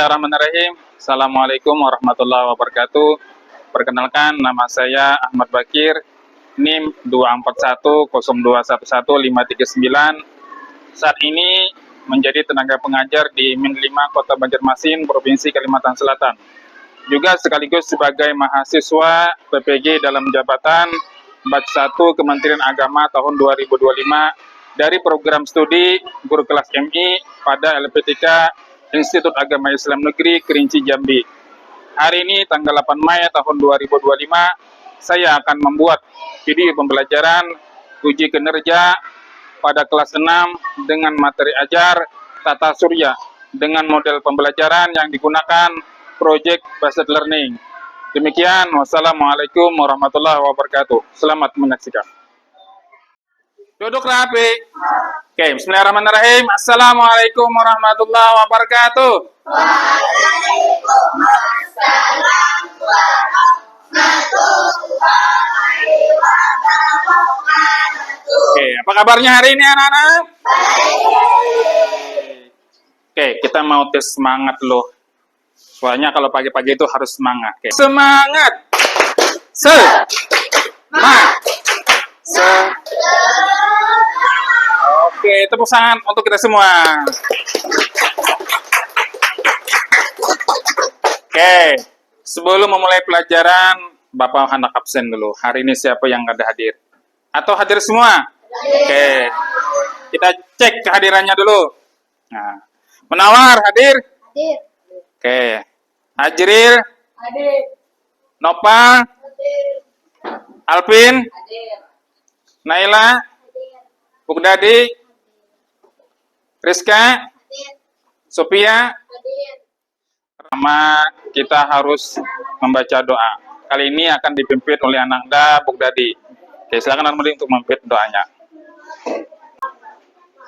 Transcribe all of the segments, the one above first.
Bismillahirrahmanirrahim. Assalamualaikum warahmatullahi wabarakatuh. Perkenalkan, nama saya Ahmad Bakir, NIM 24102115339. Saat ini menjadi tenaga pengajar di Min 5 Kota Banjarmasin, Provinsi Kalimantan Selatan. Juga sekaligus sebagai mahasiswa PPG dalam jabatan Batch 1 Kementerian Agama tahun 2025 dari program studi guru kelas MI pada LPTK Institut Agama Islam Negeri Kerinci Jambi. Hari ini tanggal 8 Mei tahun 2025, saya akan membuat video pembelajaran uji kinerja pada kelas 6 dengan materi ajar tata surya dengan model pembelajaran yang digunakan Project Based Learning. Demikian, wassalamualaikum warahmatullahi wabarakatuh. Selamat menyaksikan. Duduk rapi. Oke, bismillahirrahmanirrahim. Assalamualaikum warahmatullahi wabarakatuh. Waalaikumsalam warahmatullahi wabarakatuh. Oke, apa kabarnya hari ini anak-anak? Oke, kita mau tes semangat loh. Soalnya kalau pagi-pagi itu harus semangat. Oke. Semangat. Oke, tepuk tangan untuk kita semua. Oke, sebelum memulai pelajaran, Bapak hendak absen dulu. Hari ini siapa yang ada hadir? Atau hadir semua? Oke, kita cek kehadirannya dulu. Nah, Menawar hadir? Hadir. Oke, Ajril? Hadir. Nopal? Hadir. Alvin? Hadir. Naila? Hadir. Bugdadi? Rizka? Hadir. Sophia? Hadir. Pertama, kita harus membaca doa. Kali ini akan dipimpin oleh Ananda Bugdadi. Oke, silakan Ananda untuk memimpin doanya.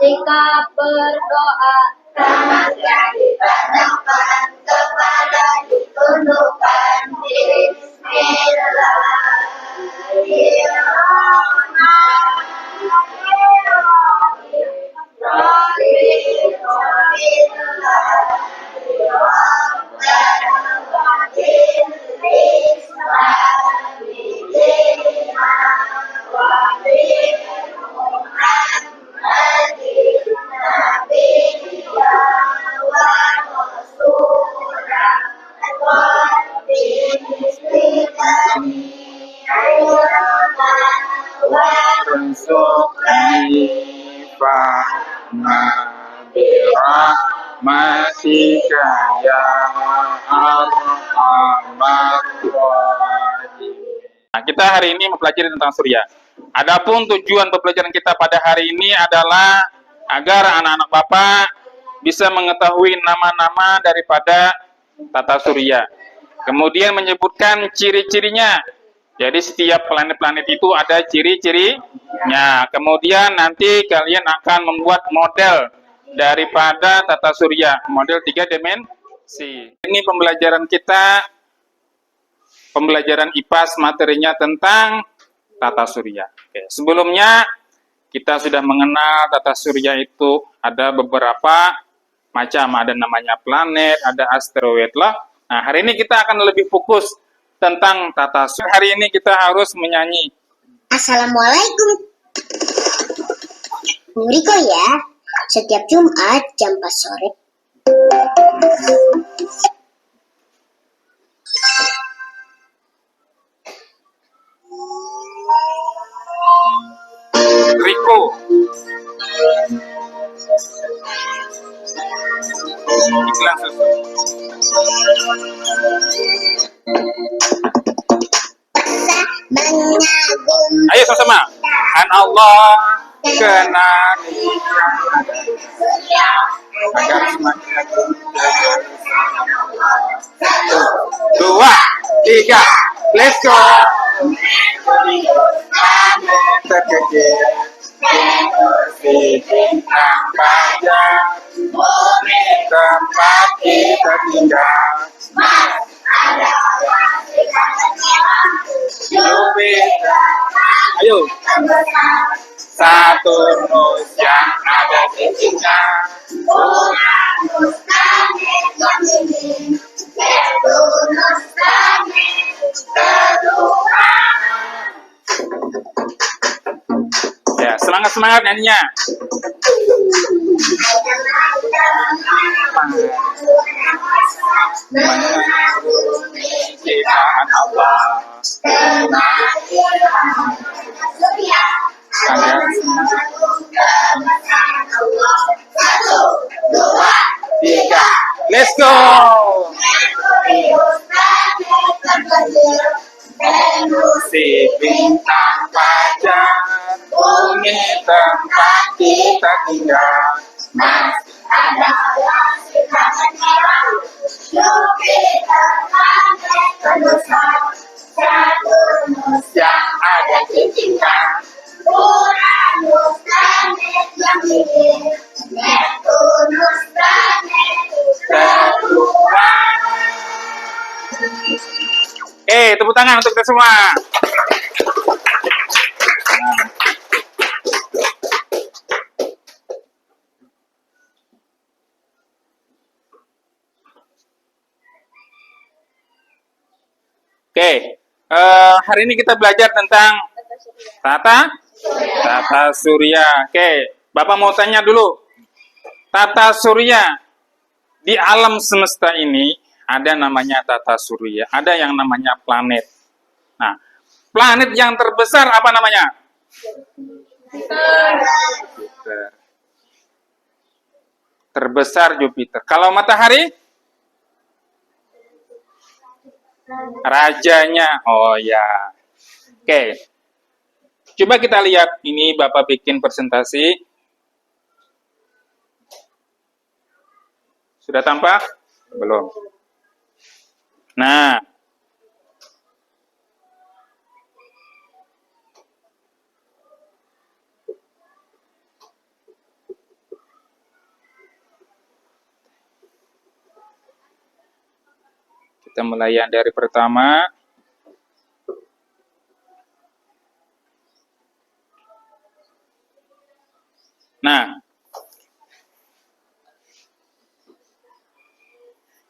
Sikap berdoa tak jadi tanaman kepada ditundukkan diri. Rahmatika ya arhamar rahim. Nah, kita hari ini mempelajari tentang surya. Adapun tujuan pembelajaran kita pada hari ini adalah agar anak-anak Bapak bisa mengetahui nama-nama daripada tata surya. Kemudian menyebutkan ciri-cirinya. Jadi setiap planet-planet itu ada ciri-cirinya. Kemudian nanti kalian akan membuat model daripada tata surya, model 3 dimensi. Ini pembelajaran kita, pembelajaran IPAS, materinya tentang tata surya. Oke, sebelumnya kita sudah mengenal tata surya itu ada beberapa macam, ada namanya planet, ada asteroid lah. Nah, hari ini kita akan lebih fokus tentang tata surya. Hari ini kita harus menyanyi. Assalamualaikum. Nuriko ya, setiap Jumat jam 4 sore. Riko. Iklan susu. Ayo sama-sama. An Allah kenalikan agar semakin dua, tiga, let's go. Terkejut bintang fajar, tempat kita tinggal. Ayo. Saturnus yang ada di Cina, Ya, semangat-semangat nyanyinya. Ciptaan Allah. Ada. Tiga. Let's go. Si bintang fajar, bumi tempat kita tinggal. Masih ada sinar merah, Jupiter, planet terbesar. Saturnus yang ada cincinnya, Uranus planet yang dingin, Neptunus planet kedua. Tepuk tangan untuk kita semua. Hari ini kita belajar tentang tata surya. Bapak mau tanya dulu. Tata surya di alam semesta ini ada namanya tata surya, ada yang namanya planet. Nah, planet yang terbesar apa namanya? Jupiter. Terbesar Jupiter. Kalau matahari? Rajanya. Oh ya. Coba kita lihat. Ini Bapak bikin presentasi. Sudah tampak? Belum. Nah. Kita mulai yang dari pertama. Nah.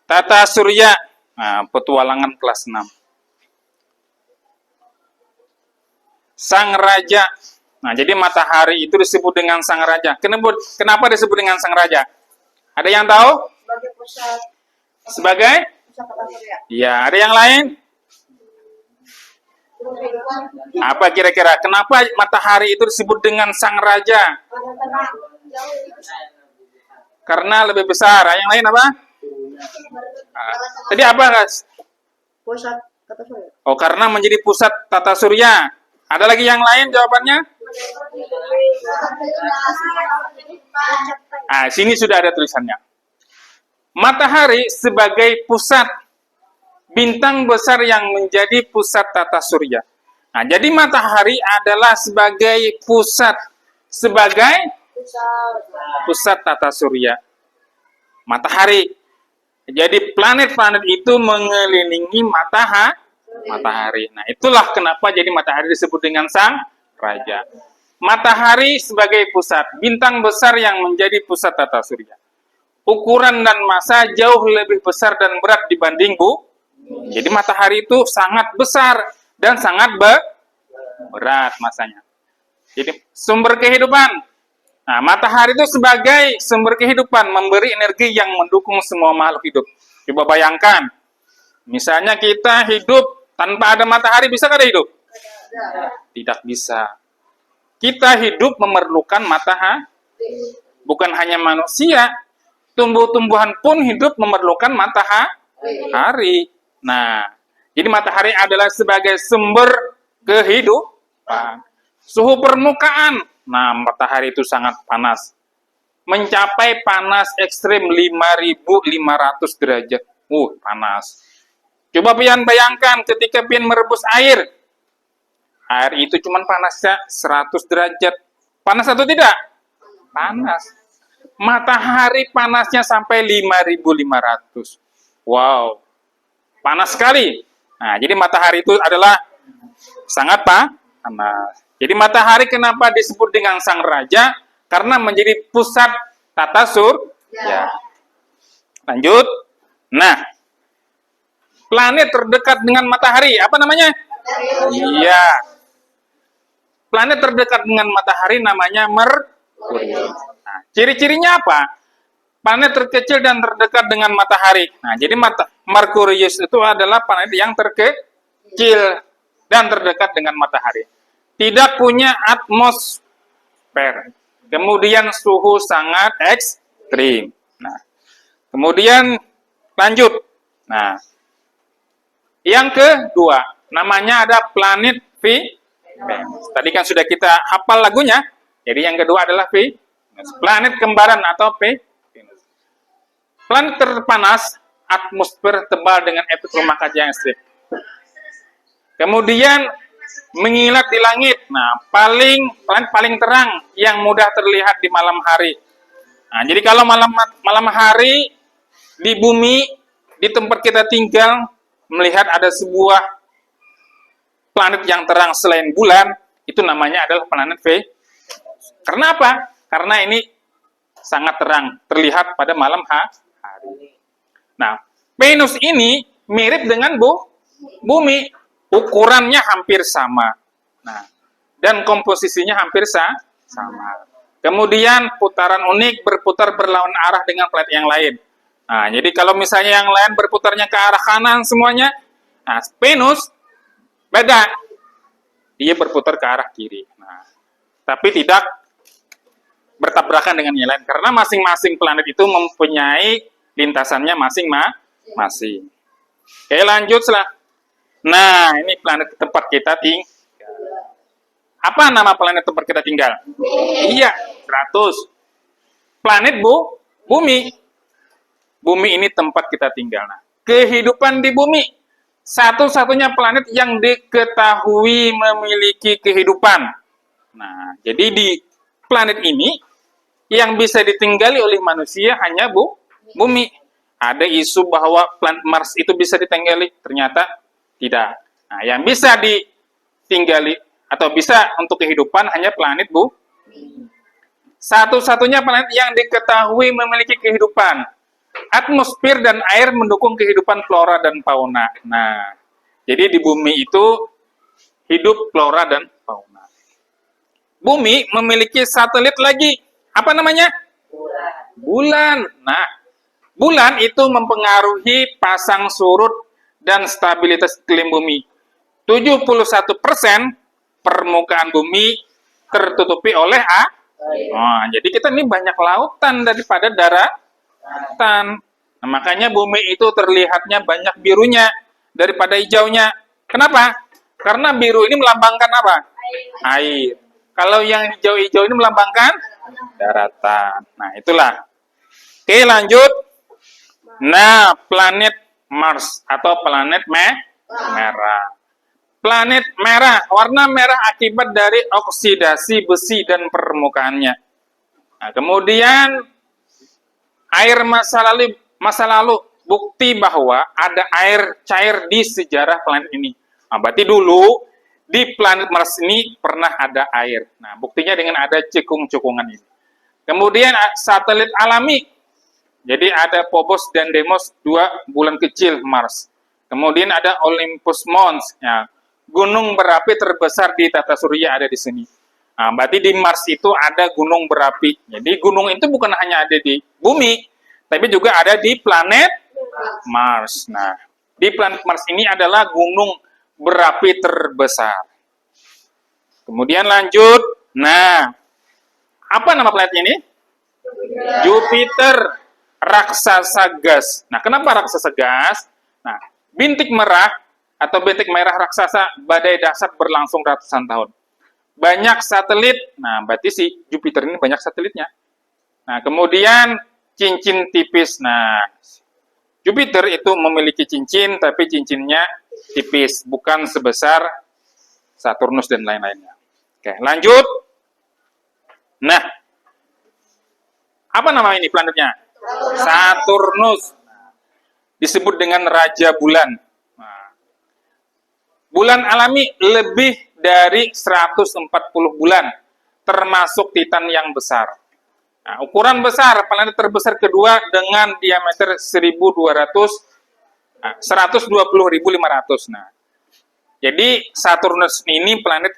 Tata surya. Nah, petualangan kelas 6. Sang Raja. Nah, jadi matahari itu disebut dengan Sang Raja. Kenapa disebut dengan Sang Raja? Ada yang tahu? Sebagai pusat. Sebagai? Pusat tata surya. Ya, ada yang lain? Apa kira-kira? Kenapa matahari itu disebut dengan Sang Raja? Karena lebih besar. Yang lain apa? Tadi apa, guys? Pusat tata surya. Oh, karena menjadi pusat tata surya. Ada lagi yang lain jawabannya? Sini sudah ada tulisannya. Matahari sebagai pusat bintang besar yang menjadi pusat tata surya. Nah, jadi matahari adalah sebagai pusat tata surya. Matahari. Jadi planet-planet itu mengelilingi matahari. Nah, itulah kenapa jadi matahari disebut dengan Sang Raja. Matahari sebagai pusat, bintang besar yang menjadi pusat tata surya. Ukuran dan massa jauh lebih besar dan berat dibanding bumi. Jadi matahari itu sangat besar dan sangat berat massanya. Jadi sumber kehidupan. Nah, matahari itu sebagai sumber kehidupan, memberi energi yang mendukung semua makhluk hidup. Coba bayangkan, misalnya kita hidup tanpa ada matahari, bisa nggak ada hidup? Tidak bisa. Kita hidup memerlukan matahari. Bukan hanya manusia, tumbuh-tumbuhan pun hidup memerlukan matahari. Nah, jadi matahari adalah sebagai sumber kehidupan. Suhu permukaan. Nah, matahari itu sangat panas. Mencapai panas ekstrim 5.500 derajat. Panas. Coba bayangkan ketika pian merebus air. Air itu cuma panasnya 100 derajat. Panas atau tidak? Panas. Matahari panasnya sampai 5.500. Wow. Panas sekali. Nah, jadi matahari itu adalah sangat panas. Jadi matahari kenapa disebut dengan Sang Raja? Karena menjadi pusat tata surya. Lanjut. Nah, planet terdekat dengan matahari, apa namanya? Iya. Planet terdekat dengan matahari namanya Merkurius. Nah, ciri-cirinya apa? Planet terkecil dan terdekat dengan matahari. Nah, jadi Merkurius itu adalah planet yang terkecil dan terdekat dengan matahari. Tidak punya atmosfer. Kemudian suhu sangat ekstrim. Nah, kemudian lanjut. Nah, yang kedua, namanya ada planet Venus. Tadi kan sudah kita hafal lagunya. Jadi yang kedua adalah Venus. Planet kembaran atau Venus. Planet terpanas, atmosfer tebal dengan efek rumah kaca yang ekstrim. Kemudian mengilat di langit. Nah, planet paling terang yang mudah terlihat di malam hari. Nah, jadi kalau malam hari di bumi, di tempat kita tinggal, melihat ada sebuah planet yang terang selain bulan, itu namanya adalah planet Venus. Karena apa? Karena ini sangat terang, terlihat pada malam hari. Nah, Venus ini mirip dengan bumi, ukurannya hampir sama. Nah, dan komposisinya hampir sama. Kemudian putaran unik berputar berlawan arah dengan planet yang lain. Nah, jadi kalau misalnya yang lain berputarnya ke arah kanan semuanya, nah, Venus beda. Dia berputar ke arah kiri. Nah, tapi tidak bertabrakan dengan yang lain karena masing-masing planet itu mempunyai lintasannya masing-masing. Oke, lanjut setelah. Nah, ini planet tempat kita tinggal. Apa nama planet tempat kita tinggal? Iya, 100. Planet bumi. Bumi ini tempat kita tinggal. Nah, kehidupan di bumi. Satu-satunya planet yang diketahui memiliki kehidupan. Nah, jadi di planet ini yang bisa ditinggali oleh manusia hanya bumi. Ada isu bahwa planet Mars itu bisa ditinggali, ternyata tidak. Nah, yang bisa ditinggali atau bisa untuk kehidupan hanya planet satu-satunya planet yang diketahui memiliki kehidupan. Atmosfer dan air mendukung kehidupan flora dan fauna. Nah, jadi di bumi itu hidup flora dan fauna. Bumi memiliki satelit lagi. Apa namanya? Bulan. Nah, bulan itu mempengaruhi pasang surut dan stabilitas iklim bumi. 71% permukaan bumi tertutupi oleh air. Nah, jadi kita ini banyak lautan daripada daratan. Nah, makanya bumi itu terlihatnya banyak birunya daripada hijaunya. Kenapa? Karena biru ini melambangkan apa? Air. Kalau yang hijau-hijau ini melambangkan daratan. Nah, itulah. Oke, lanjut. Nah, planet Mars atau planet merah. Planet merah, warna merah akibat dari oksidasi besi dan permukaannya. Nah, kemudian air masa lalu bukti bahwa ada air cair di sejarah planet ini. Nah, berarti dulu di planet Mars ini pernah ada air. Nah, buktinya dengan ada cekung-cekungan ini. Kemudian satelit alami. Jadi ada Phobos dan Deimos, 2 bulan kecil Mars. Kemudian ada Olympus Mons, ya, gunung berapi terbesar di tata surya ada di sini. Nah, berarti di Mars itu ada gunung berapi. Jadi gunung itu bukan hanya ada di bumi, tapi juga ada di planet Mars. Nah, di planet Mars ini adalah gunung berapi terbesar. Kemudian lanjut. Nah, apa nama planet ini? Jupiter, raksasa gas. Nah, kenapa raksasa gas? Nah, bintik merah atau bintik merah raksasa badai dahsyat berlangsung ratusan tahun. Banyak satelit. Nah, berarti si Jupiter ini banyak satelitnya. Nah, kemudian cincin tipis. Nah, Jupiter itu memiliki cincin, tapi cincinnya tipis, bukan sebesar Saturnus dan lain-lainnya. Oke, lanjut. Nah, apa nama ini planetnya? Saturnus. Disebut dengan Raja Bulan. Nah, bulan alami lebih dari 140 bulan, termasuk Titan yang besar. Nah, ukuran besar, planet terbesar kedua dengan diameter 120.500. Nah, jadi Saturnus ini planet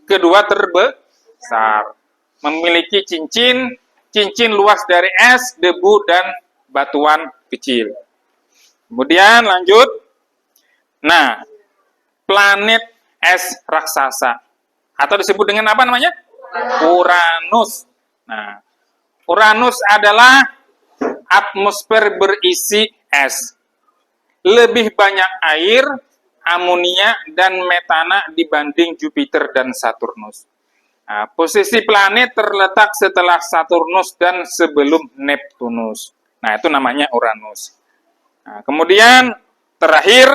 kedua terbesar, memiliki cincin luas dari es, debu, dan batuan kecil. Kemudian lanjut. Nah, planet es raksasa atau disebut dengan apa namanya? Uranus. Nah, Uranus adalah atmosfer berisi es. Lebih banyak air, amonia, dan metana dibanding Jupiter dan Saturnus. Nah, posisi planet terletak setelah Saturnus dan sebelum Neptunus. Nah, itu namanya Uranus. Nah, kemudian terakhir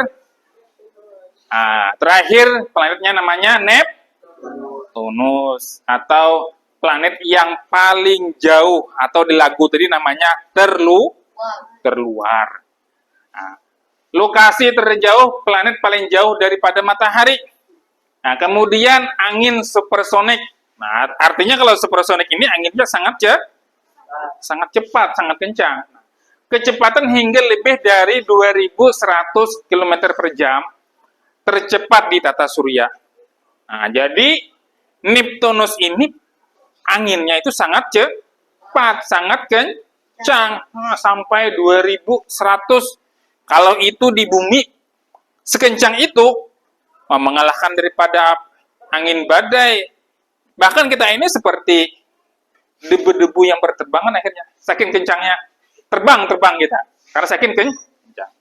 planetnya namanya Neptunus atau planet yang paling jauh atau di lagu tadi namanya terluar. Nah, lokasi terjauh, planet paling jauh daripada matahari. Nah, kemudian angin supersonik. Nah, artinya kalau supersonik ini anginnya sangat cepat, sangat kencang. Kecepatan hingga lebih dari 2100 km per jam, tercepat di tata surya. Nah, jadi Neptunus ini anginnya itu sangat cepat, sangat kencang, sampai 2100. Kalau itu di bumi sekencang itu, mengalahkan daripada angin badai. Bahkan kita ini seperti debu-debu yang berterbangan akhirnya, saking kencangnya terbang kita, karena saking kencang.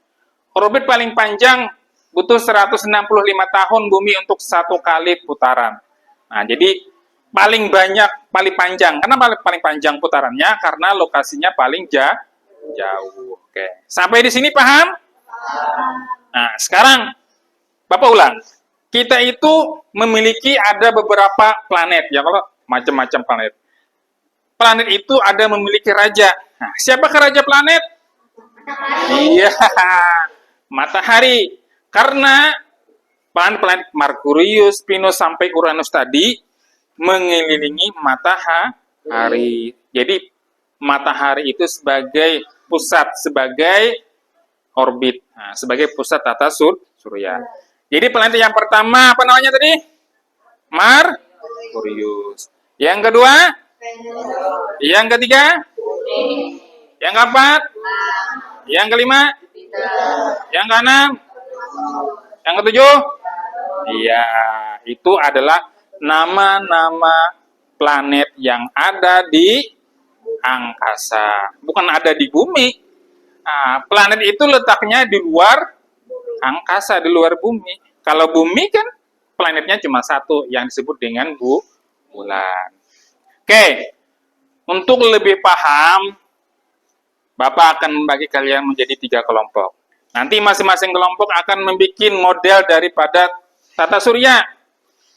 Orbit paling panjang butuh 165 tahun bumi untuk satu kali putaran. Nah, jadi paling panjang. Kenapa paling panjang putarannya? Karena lokasinya paling jauh. Oke. Sampai di sini paham? Nah, sekarang Bapak ulang. Kita itu memiliki ada beberapa planet, ya kalau macam-macam planet. Planet itu ada memiliki raja. Nah, siapakah raja planet? Iya, Matahari. Karena planet-planet Merkurius, Venus sampai Uranus tadi mengelilingi matahari. Jadi matahari itu sebagai pusat, sebagai orbit, sebagai pusat tata surya. Jadi planet yang pertama apa namanya tadi? Merkurius. Yang kedua? Yang ketiga? Yang keempat? Yang kelima? Yang keenam? Yang ketujuh? Iya, itu adalah nama-nama planet yang ada di angkasa, bukan ada di bumi. Nah, planet itu letaknya di luar angkasa, di luar bumi. Kalau bumi kan planetnya cuma satu yang disebut dengan bulan. Oke, untuk lebih paham, Bapak akan membagi kalian menjadi 3 kelompok. Nanti masing-masing kelompok akan membuat model daripada tata surya.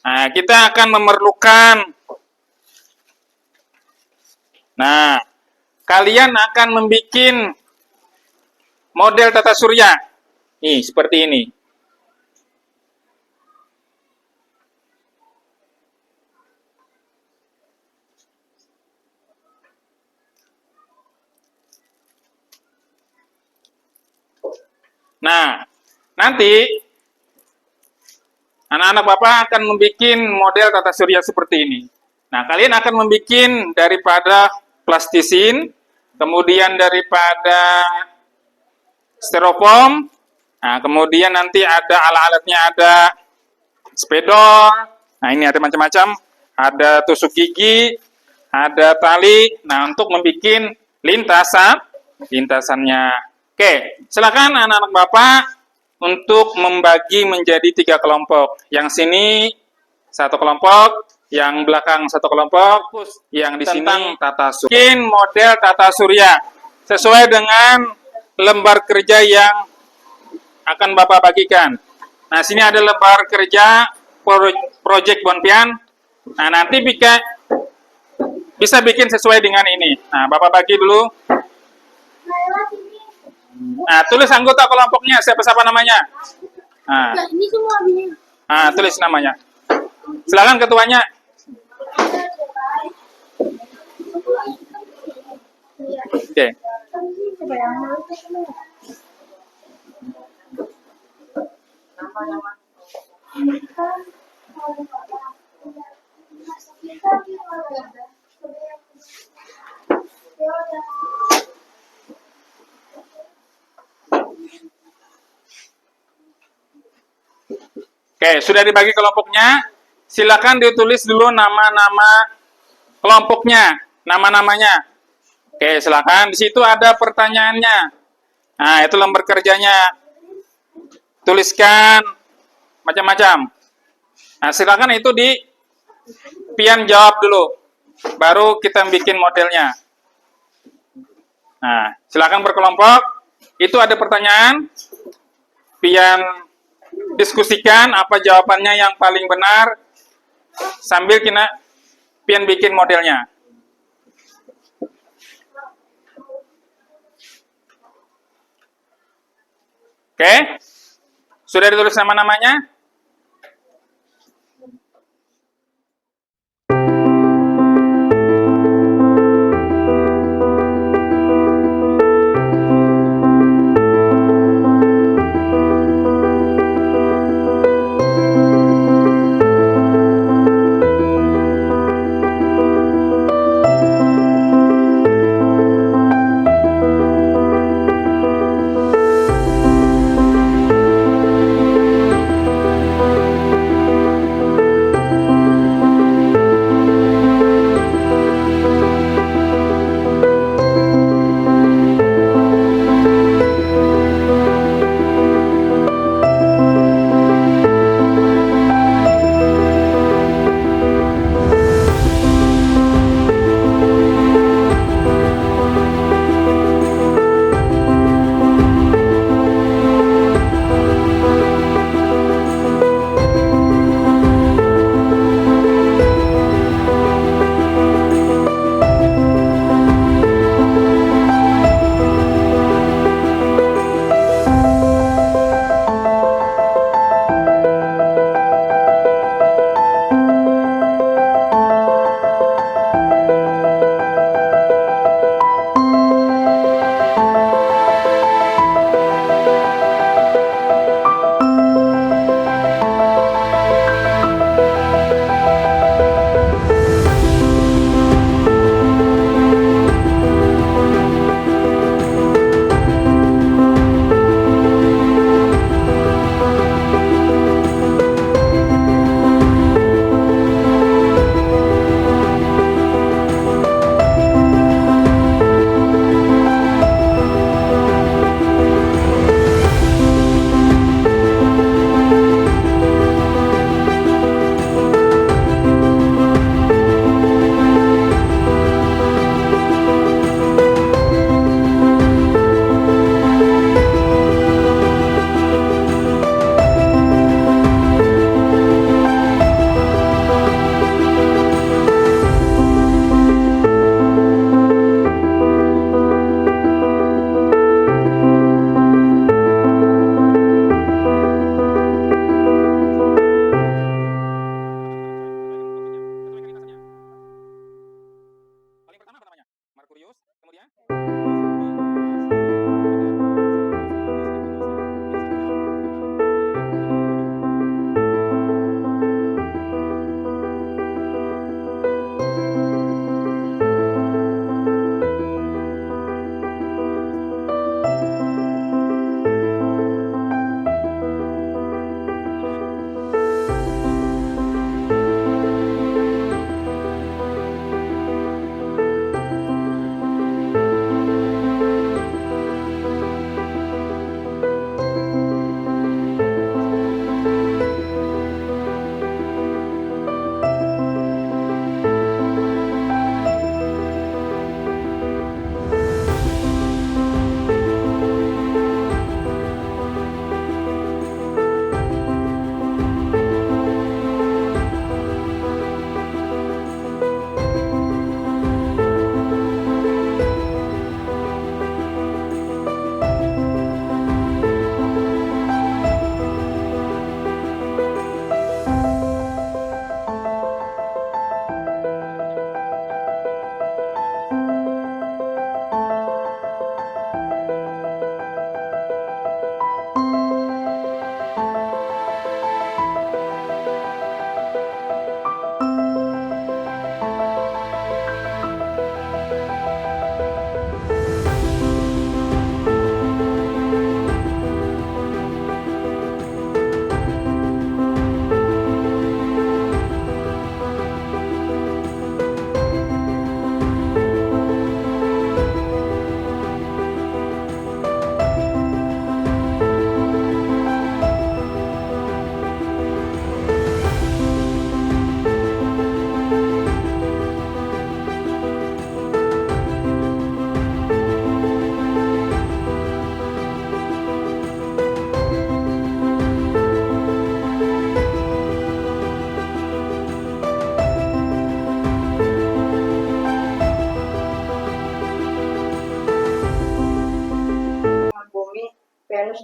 Nah, kita akan memerlukan. Nah, kalian akan membuat model tata surya. Nih, seperti ini. Nah, nanti anak-anak Bapak akan membuat model tata surya seperti ini. Nah, kalian akan membuat daripada plastisin, kemudian daripada styrofoam, nah, kemudian nanti ada alat-alatnya, ada spedol, nah ini ada macam-macam, ada tusuk gigi, ada tali, nah untuk membuat lintasannya. Oke, silakan anak-anak Bapak untuk membagi menjadi 3 kelompok. Yang sini 1 kelompok, yang belakang 1 kelompok, yang di sini tata surya. Bikin model tata surya sesuai dengan lembar kerja yang akan Bapak bagikan. Nah, sini ada lembar kerja Project Bonpian. Nah, nanti bisa bikin sesuai dengan ini. Nah, Bapak bagi dulu. Nah, tulis anggota kelompoknya, siapa-siapa namanya. Nah, tulis namanya. Silakan ketuanya. Oke. Oke, sudah dibagi kelompoknya. Silakan ditulis dulu nama-nama kelompoknya, nama-namanya. Oke, silakan. Di situ ada pertanyaannya. Nah, itu lembar kerjanya. Tuliskan macam-macam. Nah, silakan itu di pian jawab dulu. Baru kita bikin modelnya. Nah, silakan berkelompok. Itu ada pertanyaan. Pian diskusikan apa jawabannya yang paling benar sambil kita pian bikin modelnya. Oke? Sudah ditulis nama-namanya?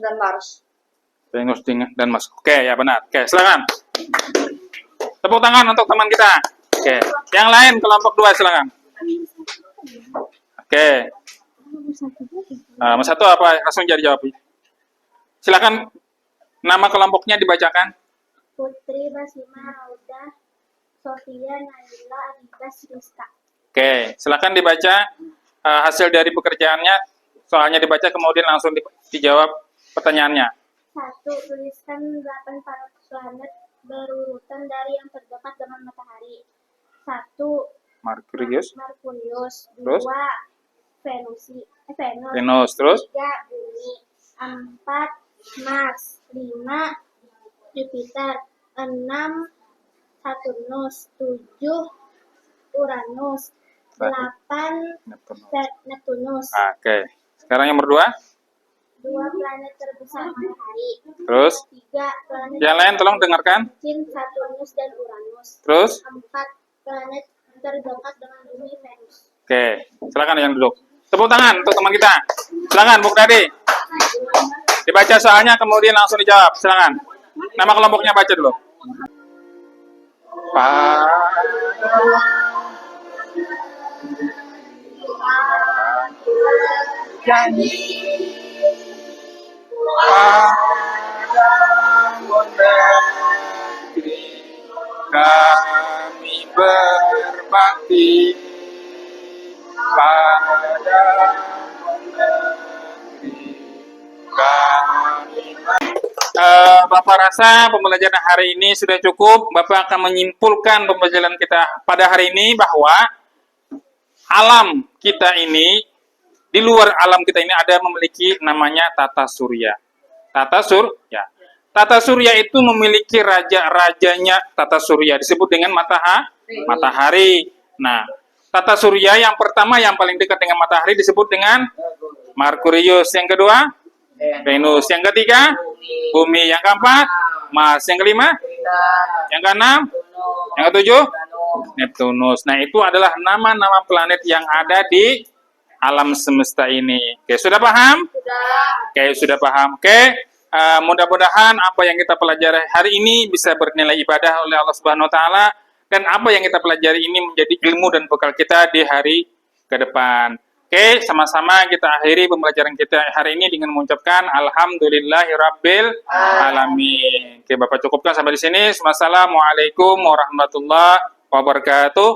dan Mars. Venus dan Mars. Oke, ya benar. Oke, silakan. Tepuk tangan untuk teman kita. Oke, yang lain kelompok 2 silakan. Oke. Nomor 1 apa? Langsung jadi jawab. Silakan nama kelompoknya dibacakan. Putri, Basima, Rauda, Sofia, Nabila, Adibas, Rizka. Oke, silakan dibaca hasil dari pekerjaannya. Soalnya dibaca kemudian langsung dijawab pertanyaannya. 1. Tuliskan 8 planet berurutan dari yang terdekat dengan matahari. 1. Merkurius, Merkurius. Terus? 2. Venus. Venus, terus 3. Bumi. 4. Mars. 5. Jupiter. 6. Saturnus. 7. Uranus. 8. Neptunus. Oke. Sekarang yang nomor 2. 2 planet terbesar matahari. Terus 3 planet yang lain tolong dengarkan. Jin, Saturnus, dan Uranus. Terus 4 planet terdekat dengan bumi, Venus. oke, silakan yang duduk. Tepuk tangan untuk teman kita. Silakan, Bung Dadi. Dibaca soalnya kemudian langsung dijawab. Silakan. Nama kelompoknya baca dulu. Kami berbakti pada Bapak rasa pembelajaran hari ini sudah cukup. Bapak akan menyimpulkan pembelajaran kita pada hari ini bahwa alam kita ini, di luar alam kita ini ada memiliki namanya tata surya. Tata surya itu memiliki raja-rajanya tata surya, disebut dengan matahari. Nah, tata surya yang pertama yang paling dekat dengan matahari disebut dengan Merkurius. Yang kedua, Venus. Yang ketiga, Bumi. Yang keempat, Mars. Yang kelima, yang keenam, yang ketujuh, Neptunus. Nah, itu adalah nama-nama planet yang ada di alam semesta ini. Oke, sudah paham? Sudah paham. Oke. Mudah-mudahan apa yang kita pelajari hari ini bisa bernilai ibadah oleh Allah Subhanahu wa taala, dan apa yang kita pelajari ini menjadi ilmu dan bekal kita di hari ke depan. Oke, sama-sama kita akhiri pembelajaran kita hari ini dengan mengucapkan alhamdulillahirabbil alamin. Oke, Bapak cukupkan sampai di sini. Wassalamualaikum warahmatullahi wabarakatuh.